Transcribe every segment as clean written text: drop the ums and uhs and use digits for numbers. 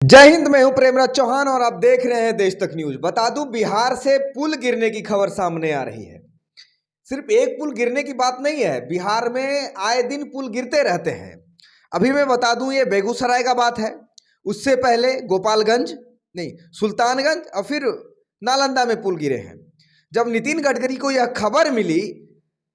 जय हिंद। मैं हूं प्रेमराज चौहान और आप देख रहे हैं देश तक न्यूज। बता दूं, बिहार से पुल गिरने की खबर सामने आ रही है। सिर्फ एक पुल गिरने की बात नहीं है, बिहार में आए दिन पुल गिरते रहते हैं। अभी मैं बता दूं, ये बेगूसराय का बात है, उससे पहले गोपालगंज नहीं, सुल्तानगंज और फिर नालंदा में पुल गिरे हैं। जब नितिन गडकरी को यह खबर मिली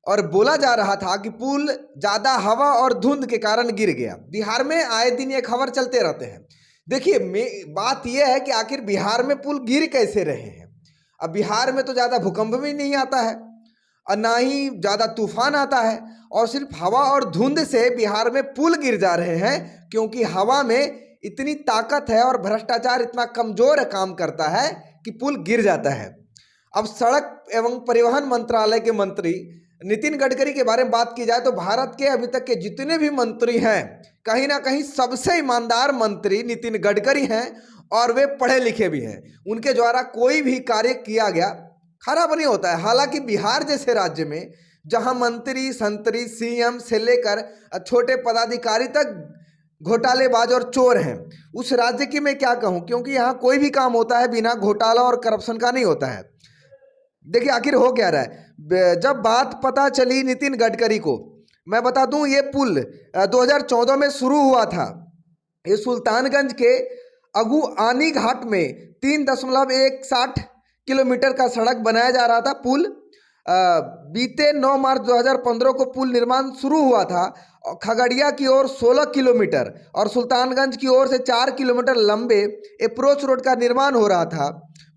और बोला जा रहा था कि पुल ज्यादा हवा और धुंध के कारण गिर गया। बिहार में आए दिन ये खबर चलते रहते हैं। देखिए, बात यह है कि आखिर बिहार में पुल गिर कैसे रहे हैं। अब बिहार में तो ज्यादा भूकंप भी नहीं आता है और ना ही ज्यादा तूफान आता है, और सिर्फ हवा और धुंध से बिहार में पुल गिर जा रहे हैं, क्योंकि हवा में इतनी ताकत है और भ्रष्टाचार इतना कमजोर काम करता है कि पुल गिर जाता है। अब सड़क एवं परिवहन मंत्रालय के मंत्री नितिन गडकरी के बारे में बात की जाए तो भारत के अभी तक के जितने भी मंत्री हैं, कहीं ना कहीं सबसे ईमानदार मंत्री नितिन गडकरी हैं, और वे पढ़े लिखे भी हैं। उनके द्वारा कोई भी कार्य किया गया खराब नहीं होता है। हालांकि बिहार जैसे राज्य में जहां मंत्री संतरी सीएम से लेकर छोटे पदाधिकारी तक घोटालेबाज और चोर हैं, उस राज्य की मैं क्या कहूं, क्योंकि यहाँ कोई भी काम होता है बिना घोटाला और करप्शन का नहीं होता है। देखिए आखिर हो क्या रहा है। जब बात पता चली नितिन गडकरी को, मैं बता दूं, ये पुल 2014 में शुरू हुआ था। ये सुल्तानगंज के अगू आनी घाट में 3.160 किलोमीटर का सड़क बनाया जा रहा था। पुल बीते 9 मार्च 2015 को पुल निर्माण शुरू हुआ था। खगड़िया की ओर 16 किलोमीटर और सुल्तानगंज की ओर से 4 किलोमीटर लंबे अप्रोच रोड का निर्माण हो रहा था।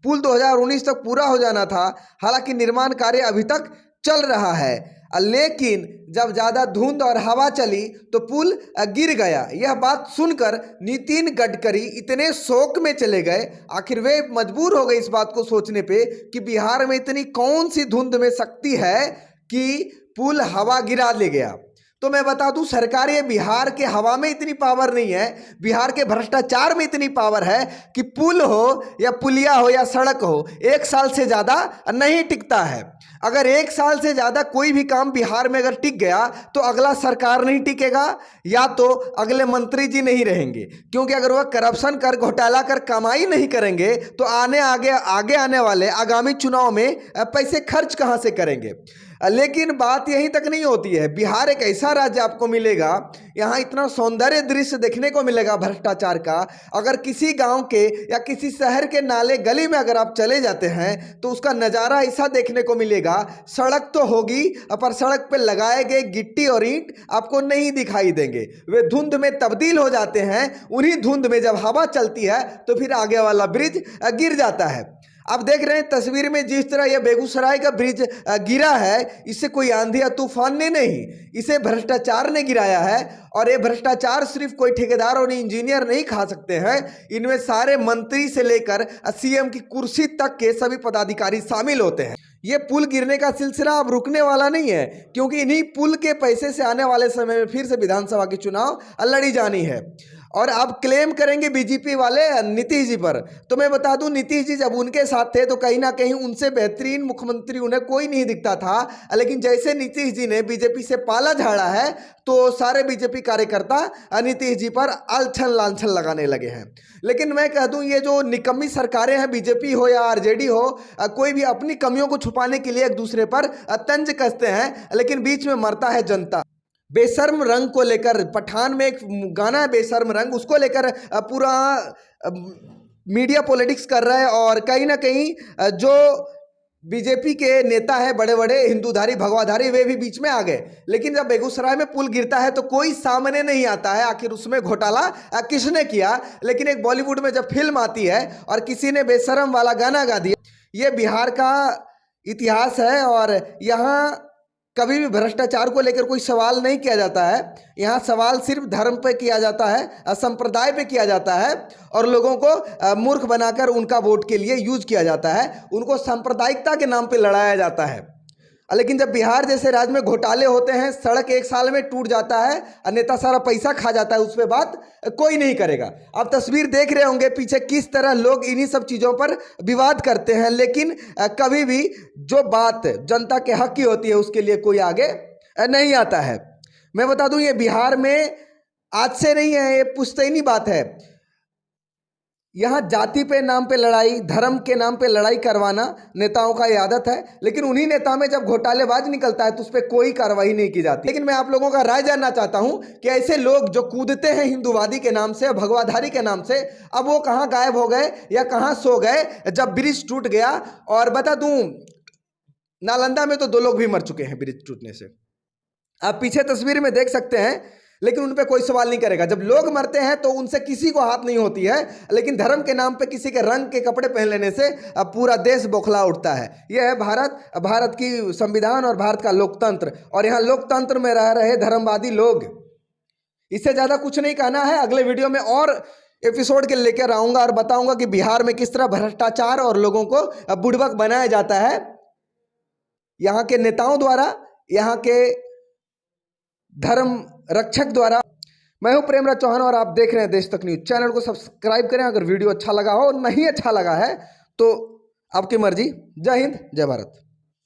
पुल 2019 तक पूरा हो जाना था। हालांकि निर्माण कार्य अभी तक चल रहा है, लेकिन जब ज़्यादा धुंध और हवा चली तो पुल गिर गया। यह बात सुनकर नितिन गडकरी इतने शोक में चले गए। आखिर वे मजबूर हो गए इस बात को सोचने पे कि बिहार में इतनी कौन सी धुंध में शक्ति है कि पुल हवा गिरा ले गया। तो मैं बता दूं, सरकार ये बिहार के हवा में इतनी पावर नहीं है, बिहार के भ्रष्टाचार में इतनी पावर है कि पुल हो या पुलिया हो या सड़क हो, 1 साल से ज़्यादा नहीं टिकता है। अगर 1 साल से ज़्यादा कोई भी काम बिहार में अगर टिक गया तो अगला सरकार नहीं टिकेगा, या तो अगले मंत्री जी नहीं रहेंगे, क्योंकि अगर वह करप्शन कर घोटाला कर कमाई नहीं करेंगे तो आगे आने वाले आगामी चुनाव में पैसे खर्च कहाँ से करेंगे। लेकिन बात यहीं तक नहीं होती है। बिहार एक ऐसा राज्य आपको मिलेगा, यहाँ इतना सौंदर्य दृश्य देखने को मिलेगा भ्रष्टाचार का। अगर किसी गांव के या किसी शहर के नाले गली में अगर आप चले जाते हैं तो उसका नज़ारा ऐसा देखने को मिलेगा। सड़क तो होगी पर सड़क पे लगाए गए गिट्टी और ईंट आपको नहीं दिखाई देंगे, वे धुंध में तब्दील हो जाते हैं। उन्हीं धुंध में जब हवा चलती है तो फिर आगे वाला ब्रिज गिर जाता है। आप देख रहे हैं तस्वीर में जिस तरह यह बेगूसराय का ब्रिज गिरा है, इससे कोई आंधी या तूफान ने नहीं, इसे भ्रष्टाचार ने गिराया है। और ये भ्रष्टाचार सिर्फ कोई ठेकेदार और इंजीनियर नहीं खा सकते हैं, इनमें सारे मंत्री से लेकर सीएम की कुर्सी तक के सभी पदाधिकारी शामिल होते हैं। ये पुल गिरने का सिलसिला अब रुकने वाला नहीं है, क्योंकि इन्हीं पुल के पैसे से आने वाले समय में फिर से विधानसभा के चुनाव लड़ी जानी है। और अब क्लेम करेंगे बीजेपी वाले नीतीश जी पर। तो मैं बता दूं, नीतीश जी जब उनके साथ थे तो कहीं ना कहीं उनसे बेहतरीन मुख्यमंत्री उन्हें कोई नहीं दिखता था, लेकिन जैसे नीतीश जी ने बीजेपी से पाला झाड़ा है तो सारे बीजेपी कार्यकर्ता नीतीश जी पर अलछन लांछन लगाने लगे हैं। लेकिन मैं कह दूं, ये जो निकम्मी सरकारें हैं, बीजेपी हो या आरजेडी हो, कोई भी अपनी कमियों को छुपाने के लिए एक दूसरे पर तंज कसते हैं, लेकिन बीच में मरता है जनता। बेशर्म रंग को लेकर पठान में एक गाना है बेशर्म रंग, उसको लेकर पूरा मीडिया पॉलिटिक्स कर रहा है। और कहीं ना कहीं जो बीजेपी के नेता हैं, बड़े बड़े हिंदूधारी भगवाधारी, वे भी बीच में आ गए। लेकिन जब बेगूसराय में पुल गिरता है तो कोई सामने नहीं आता है आखिर उसमें घोटाला किसने किया। लेकिन एक बॉलीवुड में जब फिल्म आती है और किसी ने बेशर्म वाला गाना गा दिया, ये बिहार का इतिहास है। और यहाँ कभी भी भ्रष्टाचार को लेकर कोई सवाल नहीं किया जाता है। यहाँ सवाल सिर्फ धर्म पे किया जाता है, संप्रदाय पे किया जाता है, और लोगों को मूर्ख बनाकर उनका वोट के लिए यूज किया जाता है। उनको सांप्रदायिकता के नाम पे लड़ाया जाता है। लेकिन जब बिहार जैसे राज्य में घोटाले होते हैं, सड़क 1 साल में टूट जाता है, नेता सारा पैसा खा जाता है, उस पर बात कोई नहीं करेगा। आप तस्वीर देख रहे होंगे पीछे किस तरह लोग इन्हीं सब चीज़ों पर विवाद करते हैं, लेकिन कभी भी जो बात जनता के हक की होती है उसके लिए कोई आगे नहीं आता है। मैं बता दूं, ये बिहार में आज से नहीं है, ये पुश्तैनी बात है। यहाँ जाति पे नाम पे लड़ाई, धर्म के नाम पे लड़ाई करवाना नेताओं का ये आदत है, लेकिन उन्हीं नेताओं में जब घोटालेबाज निकलता है तो उस पर कोई कार्रवाई नहीं की जाती। लेकिन मैं आप लोगों का राय जानना चाहता हूं कि ऐसे लोग जो कूदते हैं हिंदूवादी के नाम से, भगवाधारी के नाम से, अब वो कहाँ गायब हो गए या कहाँ सो गए जब ब्रिज टूट गया। और बता दूं, नालंदा में तो 2 लोग भी मर चुके हैं ब्रिज टूटने से, आप पीछे तस्वीर में देख सकते हैं, लेकिन उन पे कोई सवाल नहीं करेगा। जब लोग मरते हैं तो उनसे किसी को हाथ नहीं होती है, लेकिन धर्म के नाम पे किसी के रंग के कपड़े पहन लेने से अब पूरा देश बौखला उठता है। यह है भारत की संविधान और भारत का लोकतंत्र, और यहाँ लोकतंत्र में रह रहे धर्मवादी लोग। इससे ज्यादा कुछ नहीं कहना है। अगले वीडियो में और एपिसोड के लेकर आऊंगा और बताऊंगा कि बिहार में किस तरह भ्रष्टाचार और लोगों को बुड़बक बनाया जाता है यहाँ के नेताओं द्वारा, यहाँ के धर्म रक्षक द्वारा। मैं हूं प्रेमराज चौहान और आप देख रहे हैं देश तक न्यूज। चैनल को सब्सक्राइब करें अगर वीडियो अच्छा लगा हो, नहीं अच्छा लगा है तो आपकी मर्जी। जय हिंद, जय भारत।